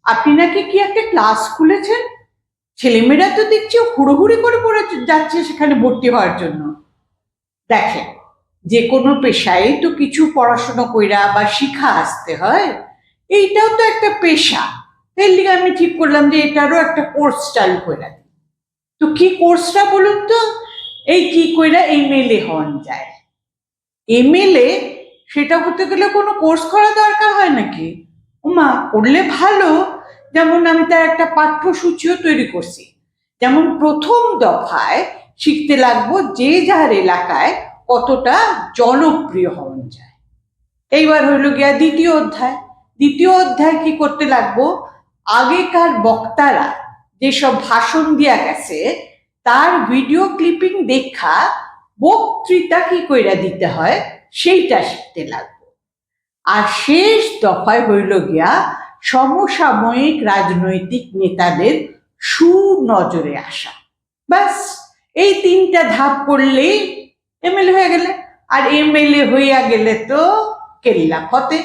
আপনি নাকি কি একটা ক্লাস খুলেছেন? ছেলেমেয়েরা তো দেখছি হুড়োহুড়ি করে পড়ে যাচ্ছে সেখানে ভর্তি হওয়ার জন্য। দেখেন, যে কোনো পেশায় তো কিছু পড়াশোনা কইরা বা শিখা আসতে হয়। এইটাও তো একটা পেশা। এর লিগে আমি ঠিক করলাম যে এটারও একটা কোর্স চালু করে দিই। তো কি কোর্সটা বলুন তো? এই কি কইরা এমএলএ হওয়া যায়। এমএলএ সেটা হতে গেলে কোনো কোর্স করা দরকার হয় নাকি? ওমা, করলে ভালো। যেমন আমি তার একটা পাঠ্যসূচিও তৈরি করছি। যেমন প্রথম দফায় শিখতে লাগবো যে যার এলাকায় কতটা জনপ্রিয় হওয়া যায়। এইবার হইল গিয়া দ্বিতীয় অধ্যায়। দ্বিতীয় অধ্যায় কি করতে লাগবো? আগেকার বক্তারা যেসব ভাষণ দিয়া গেছে তার ভিডিও ক্লিপিং দেখা বক্তৃতা কি কইরা দিতে হয় সেইটা শিখতে লাগবো। আর শেষ দফায় হইল গিয়া সমসাময়িক রাজনৈতিক নেতাদের সুনজরে আসা। ব্যাস, এই তিনটা ধাপ করলেই এমএলএ হয়ে গেলে। আর এমএলএ হইয়া গেলে তো কেল্লা ফতে।